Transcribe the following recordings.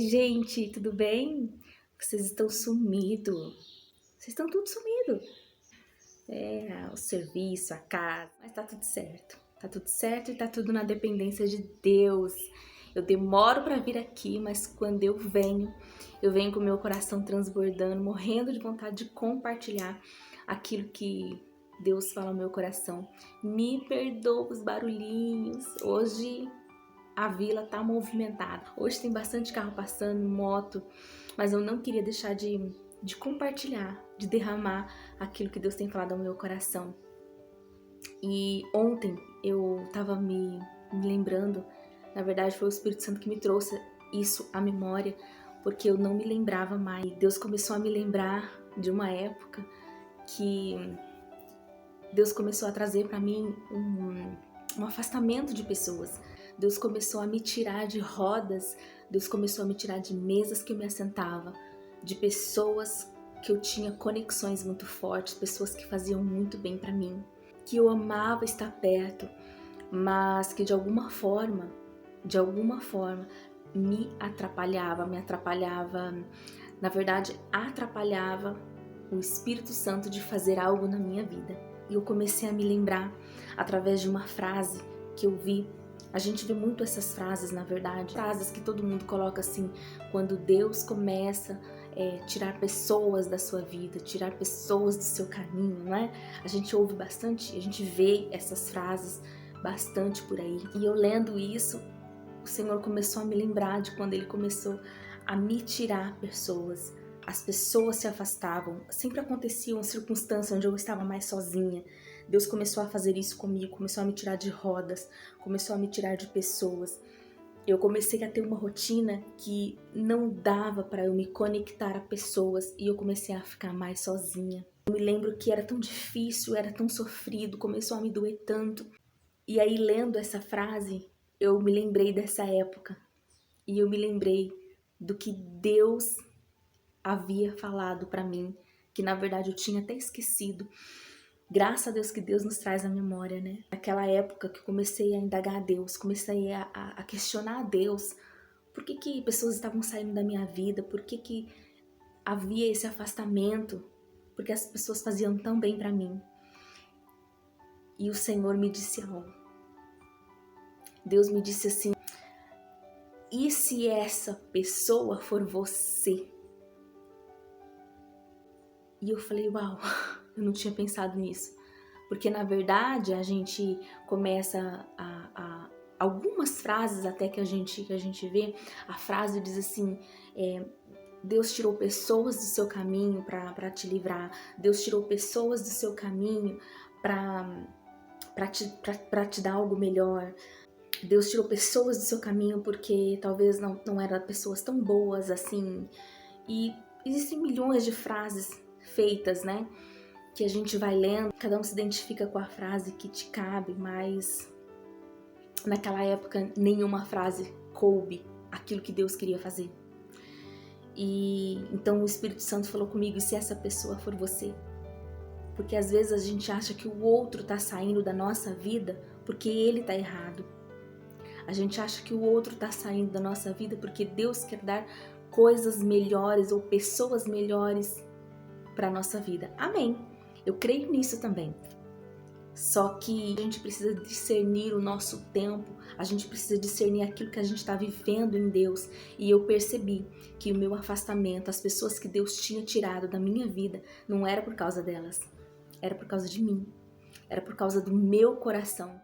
gente, tudo bem? Vocês estão sumidos. Vocês estão tudo sumidos. O serviço, a casa, mas tá tudo certo. Tá tudo certo e tá tudo na dependência de Deus. Eu demoro pra vir aqui, mas quando eu venho com o meu coração transbordando, morrendo de vontade de compartilhar aquilo que Deus fala no meu coração. Me perdoa os barulhinhos. Hoje a vila tá movimentada. Hoje tem bastante carro passando, moto, mas eu não queria deixar de compartilhar, de derramar aquilo que Deus tem falado ao meu coração. E ontem eu tava me lembrando, na verdade foi o Espírito Santo que me trouxe isso à memória, porque eu não me lembrava mais. Deus começou a me lembrar de uma época que Deus começou a trazer para mim um afastamento de pessoas. Deus começou a me tirar de rodas, Deus começou a me tirar de mesas que eu me assentava, de pessoas que eu tinha conexões muito fortes, pessoas que faziam muito bem para mim, que eu amava estar perto, mas que de alguma forma, me atrapalhava, na verdade, atrapalhava o Espírito Santo de fazer algo na minha vida. E eu comecei a me lembrar através de uma frase que eu vi. A gente vê muito essas frases, na verdade, frases que todo mundo coloca assim, quando Deus começa a tirar pessoas da sua vida, tirar pessoas do seu caminho, não é? A gente ouve bastante, a gente vê essas frases bastante por aí. E eu lendo isso, o Senhor começou a me lembrar de quando Ele começou a me tirar pessoas. As pessoas se afastavam, sempre aconteciam circunstâncias onde eu estava mais sozinha. Deus começou a fazer isso comigo, começou a me tirar de rodas, começou a me tirar de pessoas. Eu comecei a ter uma rotina que não dava para eu me conectar a pessoas e eu comecei a ficar mais sozinha. Eu me lembro que era tão difícil, era tão sofrido, começou a me doer tanto. E aí, lendo essa frase, eu me lembrei dessa época e eu me lembrei do que Deus havia falado para mim, que na verdade eu tinha até esquecido. Graças a Deus que Deus nos traz a memória, né? Naquela época que eu comecei a indagar a Deus, comecei a questionar a Deus. Por que pessoas estavam saindo da minha vida? Por que havia esse afastamento? Porque as pessoas faziam tão bem para mim. E o Senhor me disse algo. Deus me disse assim: e se essa pessoa for você? E eu falei, uau, eu não tinha pensado nisso. Porque na verdade a gente começa algumas frases até que a gente vê, a frase diz assim, Deus tirou pessoas do seu caminho para te livrar, Deus tirou pessoas do seu caminho para te dar algo melhor. Deus tirou pessoas do seu caminho porque talvez não eram pessoas tão boas assim. E existem milhões de frases feitas, né? Que a gente vai lendo, cada um se identifica com a frase que te cabe, mas naquela época nenhuma frase coube aquilo que Deus queria fazer. E então o Espírito Santo falou comigo: e se essa pessoa for você? Porque às vezes a gente acha que o outro tá saindo da nossa vida porque ele tá errado. A gente acha que o outro tá saindo da nossa vida porque Deus quer dar coisas melhores ou pessoas melhores para nossa vida. Amém. Eu creio nisso também. Só que a gente precisa discernir o nosso tempo, a gente precisa discernir aquilo que a gente está vivendo em Deus. E eu percebi que o meu afastamento, as pessoas que Deus tinha tirado da minha vida, não era por causa delas, era por causa de mim, era por causa do meu coração.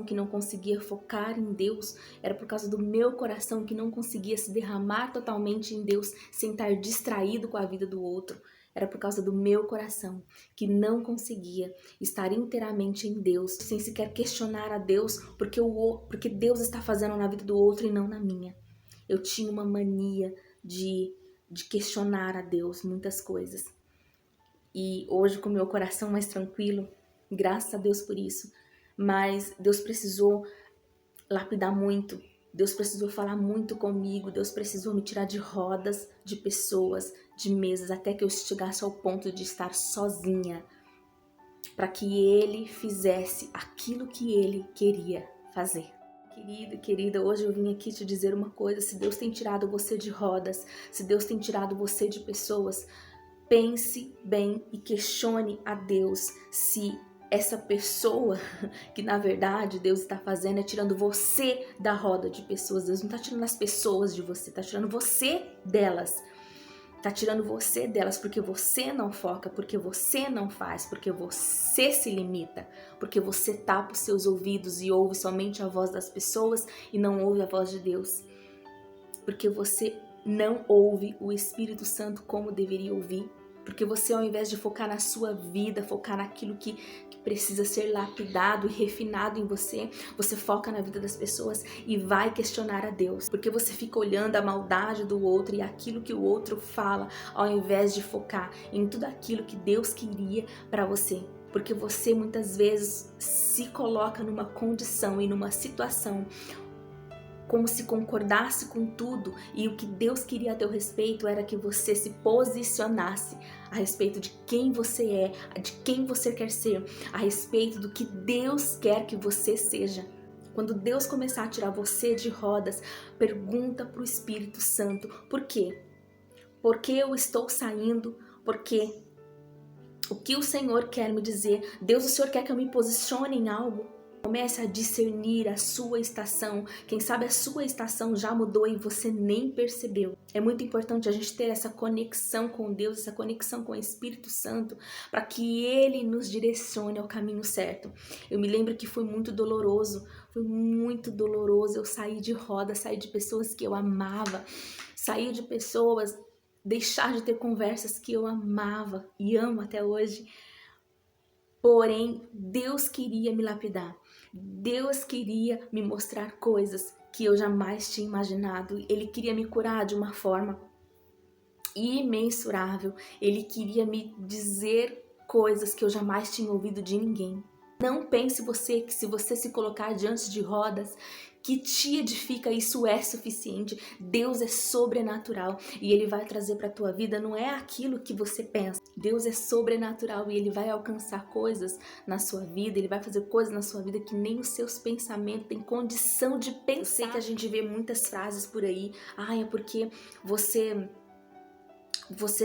Que não conseguia focar em Deus, era por causa do meu coração que não conseguia se derramar totalmente em Deus sem estar distraído com a vida do outro. Era por causa do meu coração que não conseguia estar inteiramente em Deus, sem sequer questionar a Deus porque Deus está fazendo na vida do outro e não na minha. Eu tinha uma mania de questionar a Deus muitas coisas. E hoje, com o meu coração mais tranquilo, graças a Deus por isso, mas Deus precisou lapidar muito, Deus precisou falar muito comigo, Deus precisou me tirar de rodas, de pessoas, de mesas, até que eu chegasse ao ponto de estar sozinha, para que Ele fizesse aquilo que Ele queria fazer. Querido e querida, hoje eu vim aqui te dizer uma coisa: se Deus tem tirado você de rodas, se Deus tem tirado você de pessoas, pense bem e questione a Deus se essa pessoa que na verdade Deus está fazendo é tirando você da roda de pessoas. Deus não está tirando as pessoas de você, está tirando você delas. Tá tirando você delas porque você não foca, porque você não faz, porque você se limita, porque você tapa os seus ouvidos e ouve somente a voz das pessoas e não ouve a voz de Deus. Porque você não ouve o Espírito Santo como deveria ouvir. Porque você, ao invés de focar na sua vida, focar naquilo que precisa ser lapidado e refinado em você, você foca na vida das pessoas e vai questionar a Deus. Porque você fica olhando a maldade do outro e aquilo que o outro fala, ao invés de focar em tudo aquilo que Deus queria para você. Porque você muitas vezes se coloca numa condição e numa situação como se concordasse com tudo, e o que Deus queria a teu respeito era que você se posicionasse a respeito de quem você é, de quem você quer ser, a respeito do que Deus quer que você seja. Quando Deus começar a tirar você de rodas, pergunta para o Espírito Santo: por quê? Por que eu estou saindo? Por quê? O que o Senhor quer me dizer? Deus, o Senhor quer que eu me posicione em algo? Comece a discernir a sua estação. Quem sabe a sua estação já mudou e você nem percebeu. É muito importante a gente ter essa conexão com Deus, essa conexão com o Espírito Santo, para que Ele nos direcione ao caminho certo. Eu me lembro que foi muito doloroso. Foi muito doloroso eu sair de roda, sair de pessoas que eu amava, sair de pessoas, deixar de ter conversas que eu amava e amo até hoje. Porém, Deus queria me lapidar. Deus queria me mostrar coisas que eu jamais tinha imaginado. Ele queria me curar de uma forma imensurável. Ele queria me dizer coisas que eu jamais tinha ouvido de ninguém. Não pense você que se você se colocar diante de rodas que te edifica, isso é suficiente. Deus é sobrenatural e Ele vai trazer para a tua vida, não é aquilo que você pensa. Deus é sobrenatural e Ele vai alcançar coisas na sua vida, Ele vai fazer coisas na sua vida que nem os seus pensamentos têm condição de pensar. Eu sei que a gente vê muitas frases por aí, é porque você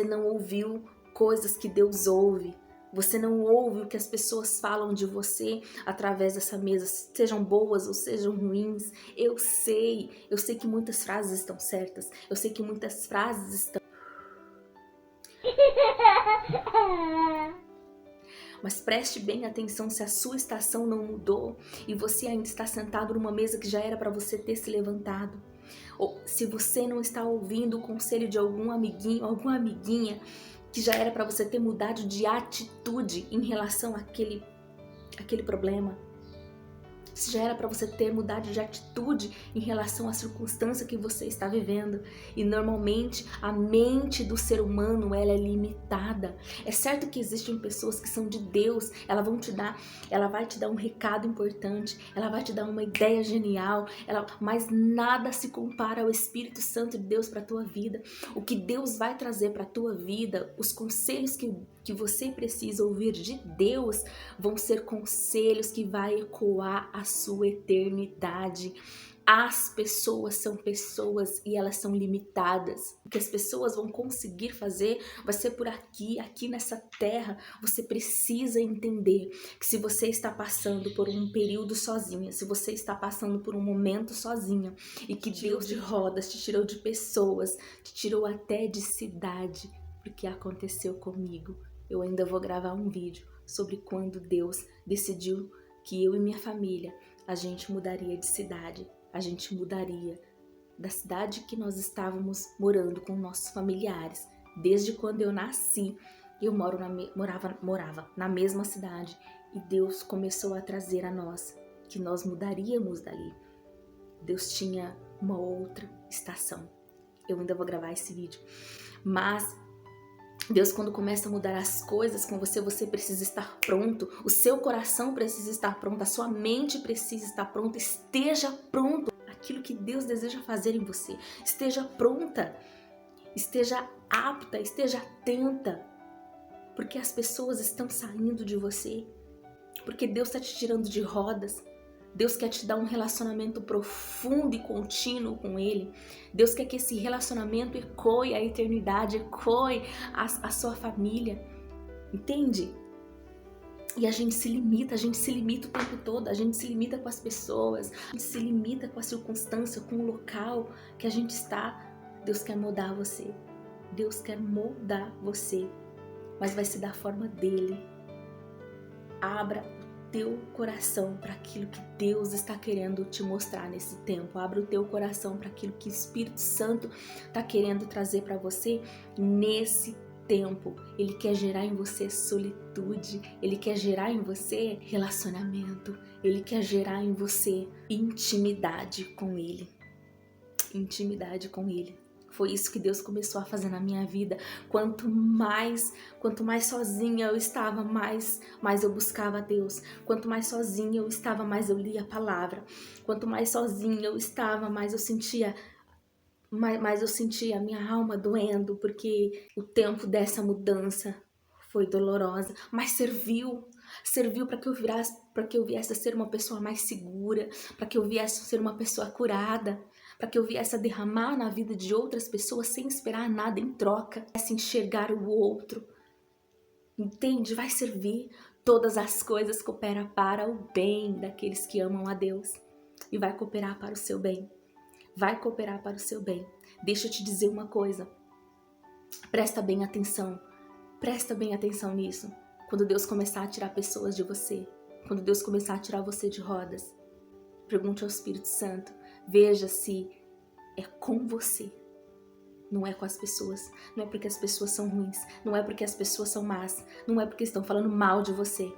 não ouviu coisas que Deus ouve. Você não ouve o que as pessoas falam de você através dessa mesa, sejam boas ou sejam ruins. Eu sei que muitas frases estão certas. Eu sei que muitas frases estão... Mas preste bem atenção se a sua estação não mudou e você ainda está sentado numa mesa que já era para você ter se levantado. Ou se você não está ouvindo o conselho de algum amiguinho, alguma amiguinha, que já era para você ter mudado de atitude em relação àquele problema. Se já era para você ter mudado de atitude em relação à circunstância que você está vivendo. E normalmente a mente do ser humano, ela é limitada. É certo que existem pessoas que são de Deus, ela vai te dar um recado importante, ela vai te dar uma ideia genial, mas nada se compara ao Espírito Santo de Deus para a tua vida. O que Deus vai trazer para a tua vida, os conselhos que você precisa ouvir de Deus, vão ser conselhos que vai ecoar a sua eternidade. As pessoas são pessoas e elas são limitadas. O que as pessoas vão conseguir fazer vai ser por aqui nessa terra. Você precisa entender que se você está passando por um período sozinha, se você está passando por um momento sozinha e que Deus de rodas te tirou de pessoas, te tirou até de cidade, porque aconteceu comigo. Eu ainda vou gravar um vídeo sobre quando Deus decidiu que eu e minha família, a gente mudaria de cidade. A gente mudaria da cidade que nós estávamos morando com nossos familiares. Desde quando eu nasci, eu morava na mesma cidade. E Deus começou a trazer a nós que nós mudaríamos dali. Deus tinha uma outra estação. Eu ainda vou gravar esse vídeo. Mas Deus, quando começa a mudar as coisas com você, você precisa estar pronto. O seu coração precisa estar pronto. A sua mente precisa estar pronta. Esteja pronto. Aquilo que Deus deseja fazer em você. Esteja pronta. Esteja apta. Esteja atenta. Porque as pessoas estão saindo de você. Porque Deus está te tirando de rodas. Deus quer te dar um relacionamento profundo e contínuo com Ele. Deus quer que esse relacionamento ecoe a eternidade, ecoe a sua família. Entende? E a gente se limita o tempo todo, a gente se limita com as pessoas, a gente se limita com a circunstância, com o local que a gente está. Deus quer moldar você. Deus quer moldar você, mas vai ser da forma dele. Abra o teu coração para aquilo que Deus está querendo te mostrar nesse tempo. Abra o teu coração para aquilo que o Espírito Santo está querendo trazer para você nesse tempo. Ele quer gerar em você solitude, ele quer gerar em você relacionamento, ele quer gerar em você intimidade com ele. Intimidade com ele. Foi isso que Deus começou a fazer na minha vida. Quanto mais sozinha eu estava, mais eu buscava a Deus. Quanto mais sozinha eu estava, mais eu lia a palavra. Quanto mais sozinha eu estava, mais eu sentia a minha alma doendo, porque o tempo dessa mudança foi dolorosa, mas serviu para que eu viesse a ser uma pessoa mais segura, para que eu viesse a ser uma pessoa curada, para que eu viesse a derramar na vida de outras pessoas sem esperar nada em troca, sem enxergar o outro. Entende? Vai servir. Todas as coisas cooperam para o bem daqueles que amam a Deus e vai cooperar para o seu bem. Vai cooperar para o seu bem. Deixa eu te dizer uma coisa. Presta bem atenção nisso. Quando Deus começar a tirar pessoas de você, quando Deus começar a tirar você de rodas, pergunte ao Espírito Santo, veja se é com você, não é com as pessoas. Não é porque as pessoas são ruins, não é porque as pessoas são más, não é porque estão falando mal de você.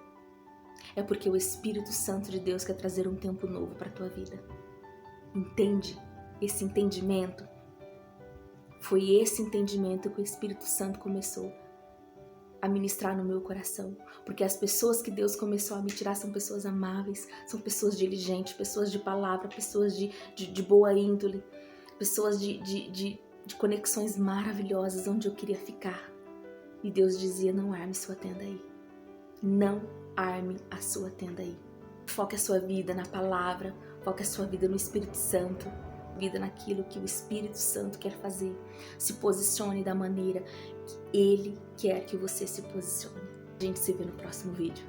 É porque o Espírito Santo de Deus quer trazer um tempo novo para a tua vida. Entende? Esse entendimento, foi esse entendimento que o Espírito Santo começou a ministrar no meu coração, porque as pessoas que Deus começou a me tirar são pessoas amáveis, são pessoas diligentes, pessoas de palavra, pessoas de boa índole, pessoas de conexões maravilhosas onde eu queria ficar. E Deus dizia, não arme sua tenda aí, não arme a sua tenda aí. Foque a sua vida na palavra, foque a sua vida no Espírito Santo, vida naquilo que o Espírito Santo quer fazer. Se posicione da maneira que Ele quer que você se posicione. A gente se vê no próximo vídeo.